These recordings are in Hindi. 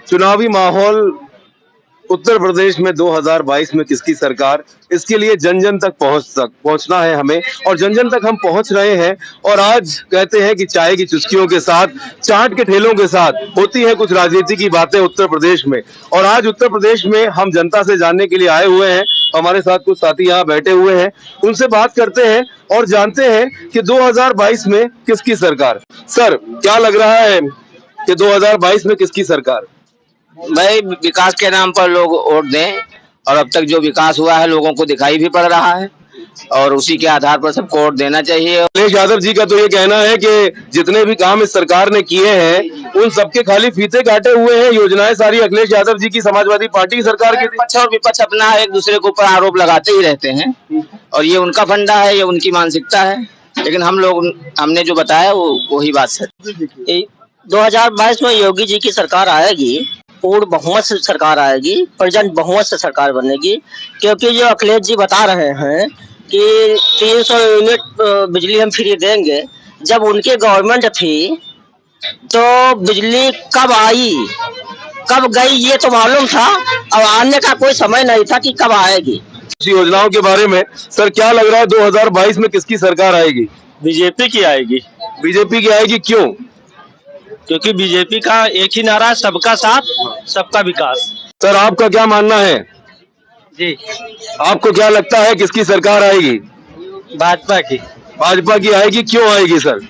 चुनावी माहौल उत्तर प्रदेश में 2022 में किसकी सरकार, इसके लिए जन जन तक पहुंचना है हमें, और जन जन तक हम पहुंच रहे हैं। और आज कहते हैं कि चाय की चुस्कियों के साथ, चाट के ठेलों के साथ होती है कुछ राजनीति की बातें उत्तर प्रदेश में। और आज उत्तर प्रदेश में हम जनता से जानने के लिए आए हुए हैं। हमारे साथ कुछ साथी यहाँ बैठे हुए हैं, उनसे बात करते हैं और जानते हैं कि 2022 में किसकी सरकार। सर, क्या लग रहा है कि 2022 में किसकी सरकार? भाई, विकास के नाम पर लोग वोट दें, और अब तक जो विकास हुआ है लोगों को दिखाई भी पड़ रहा है, और उसी के आधार पर सबको वोट देना चाहिए। अखिलेश यादव जी का तो ये कहना है कि जितने भी काम इस सरकार ने किए हैं उन सबके खाली फीते काटे हुए हैं। योजनाएं सारी अखिलेश यादव जी की समाजवादी पार्टी की सरकार की। पक्ष और विपक्ष अपना एक दूसरे के ऊपर आरोप लगाते ही रहते हैं, और ये उनका फंडा है, ये उनकी मानसिकता है। लेकिन हमने जो बताया वो वही बात है। 2022 में योगी जी की सरकार आएगी, पूर्ण बहुमत से सरकार आएगी, प्रचंड बहुमत से सरकार बनेगी। क्योंकि जो अखिलेश जी बता रहे हैं कि 300 यूनिट बिजली हम फ्री देंगे, जब उनकी गवर्नमेंट थी तो बिजली कब आई कब गई ये तो मालूम था, अब आने का कोई समय नहीं था कि कब आएगी। योजनाओं के बारे में सर क्या लग रहा है, 2022 में किसकी सरकार आएगी? बीजेपी की आएगी। बीजेपी की आएगी, क्यों? क्योंकि बीजेपी का एक ही नारा, सबका साथ सबका विकास। सर, आपका क्या मानना है? जी, आपको क्या लगता है किसकी सरकार आएगी? भाजपा की। भाजपा की आएगी, क्यों आएगी सर?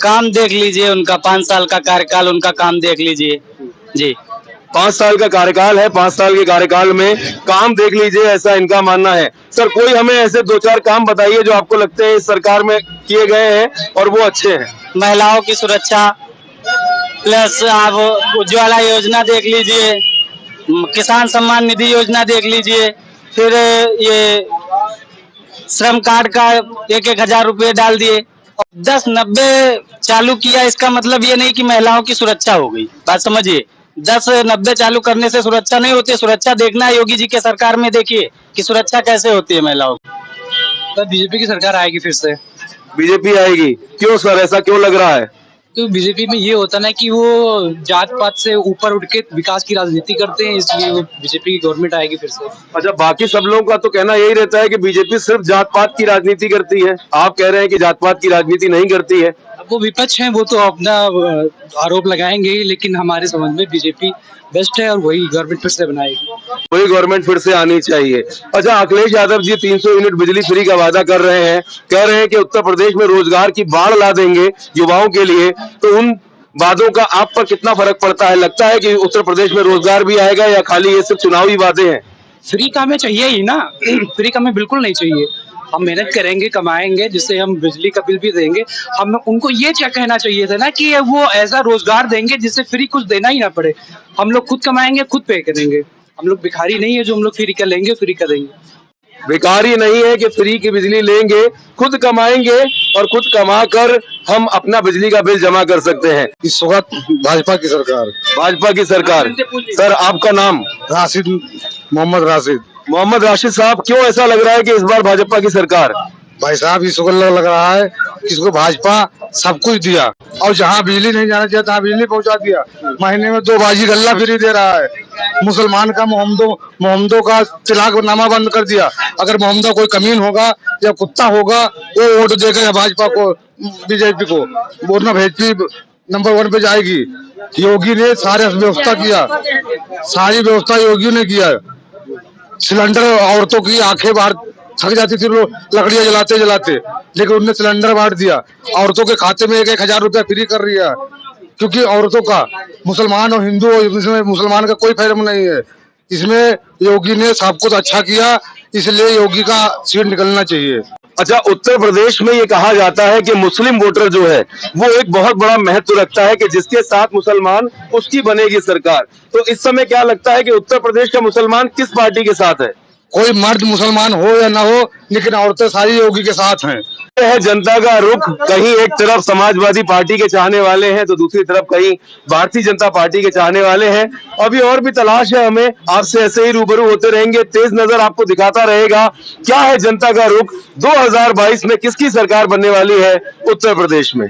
काम देख लीजिए उनका, 5 साल का कार्यकाल, उनका काम देख लीजिए। जी, 5 साल का कार्यकाल है, 5 साल के कार्यकाल में काम देख लीजिए, ऐसा इनका मानना है। सर, कोई हमें ऐसे 2-4 काम बताइए जो आपको लगते हैं इस सरकार में किए गए हैं और वो अच्छे हैं। महिलाओं की सुरक्षा, प्लस आप उज्ज्वला योजना देख लीजिए, किसान सम्मान निधि योजना देख लीजिए, फिर ये श्रम कार्ड का 1,000 रुपये डाल दिए, 10-90 चालू किया। इसका मतलब ये नहीं कि महिलाओं की सुरक्षा हो गई, बात समझिए। 10-90 चालू करने से सुरक्षा नहीं होती। सुरक्षा देखना है योगी जी के सरकार में, देखिए कि सुरक्षा कैसे होती है महिलाओं की। तो बीजेपी की सरकार आएगी फिर से। बीजेपी आएगी, क्यों सर, ऐसा क्यों लग रहा है? तो बीजेपी में ये होता ना कि वो जात पात से ऊपर उठ के विकास की राजनीति करते हैं, इसलिए वो बीजेपी की गवर्नमेंट आएगी फिर से। अच्छा, बाकी सब लोगों का तो कहना यही रहता है कि बीजेपी सिर्फ जात पात की राजनीति करती है। आप कह रहे हैं कि जात पात की राजनीति नहीं करती है। अब वो विपक्ष हैं, वो तो अपना आरोप लगाएंगे, लेकिन हमारे समझ में बीजेपी बेस्ट है और वही गवर्नमेंट फिर से बनाएगी। वही गवर्नमेंट फिर से आनी चाहिए। अच्छा, अखिलेश यादव जी 300 यूनिट बिजली फ्री का वादा कर रहे हैं, कह रहे हैं कि उत्तर प्रदेश में रोजगार की बाढ़ ला देंगे युवाओं के लिए, तो उन वादों का आप पर कितना फर्क पड़ता है? लगता है कि उत्तर प्रदेश में रोजगार भी आएगा या खाली ये सिर्फ चुनावी वादे हैं? फ्री का हमें चाहिए ही ना, फ्री का हमें बिल्कुल नहीं चाहिए। हम मेहनत करेंगे, कमाएंगे, जिससे हम बिजली का बिल भी देंगे। हम उनको ये क्या कहना चाहिए था ना कि वो ऐसा रोजगार देंगे जिससे फ्री कुछ देना ही ना पड़े। हम लोग खुद कमाएंगे, खुद पे करेंगे। हम लोग भिखारी नहीं है जो हम लोग फ्री का लेंगे, फ्री का देंगे। भिखारी नहीं है कि फ्री की बिजली लेंगे, खुद कमाएंगे और खुद कमाकर हम अपना बिजली का बिल जमा कर सकते हैं। इस वक्त भाजपा की सरकार। भाजपा की सरकार। सर, आपका नाम? राशिद, मोहम्मद राशिद। मोहम्मद राशिद साहब, क्यों ऐसा लग रहा है कि इस बार भाजपा की सरकार? भाई साहब, इस वक्त लग रहा है कि इसको भाजपा सब कुछ दिया, और जहाँ बिजली नहीं जाना चाहिए तहाँ बिजली पहुँचा दिया। महीने में 2 बाजी गल्ला फ्री दे रहा है। मुसलमान का मोहम्मदों का तिलाकनामा बंद कर दिया। अगर मोहम्मदा कोई कमीन होगा या कुत्ता होगा वो वोट देगा या भाजपा को, बीजेपी को, वो ना बीजेपी नंबर 1 पे जाएगी। योगी ने सारे व्यवस्था किया, सारी व्यवस्था योगी ने किया। सिलेंडर, औरतों की आंखें बाहर थक जाती थी लोग लकड़ियां जलाते जलाते, लेकिन उन्होंने सिलेंडर बांट दिया। औरतों के खाते में 1,000 रुपया फ्री कर रही है, क्योंकि औरतों का, मुसलमान और हिंदू, इसमें मुसलमान का कोई फर्क नहीं है। इसमें योगी ने सब कुछ अच्छा किया, इसलिए योगी का सीट निकलना चाहिए। अच्छा, उत्तर प्रदेश में ये कहा जाता है कि मुस्लिम वोटर जो है वो एक बहुत बड़ा महत्व रखता है कि जिसके साथ मुसलमान उसकी बनेगी सरकार। तो इस समय क्या लगता है कि उत्तर प्रदेश का मुसलमान किस पार्टी के साथ है? कोई मर्द मुसलमान हो या ना हो, लेकिन औरतें सारी योगी के साथ हैं। है जनता का रुख, कहीं एक तरफ समाजवादी पार्टी के चाहने वाले हैं तो दूसरी तरफ कहीं भारतीय जनता पार्टी के चाहने वाले हैं। अभी और भी तलाश है हमें, आपसे ऐसे ही रूबरू होते रहेंगे, तेज नजर आपको दिखाता रहेगा क्या है जनता का रुख, 2022 में किसकी सरकार बनने वाली है उत्तर प्रदेश में।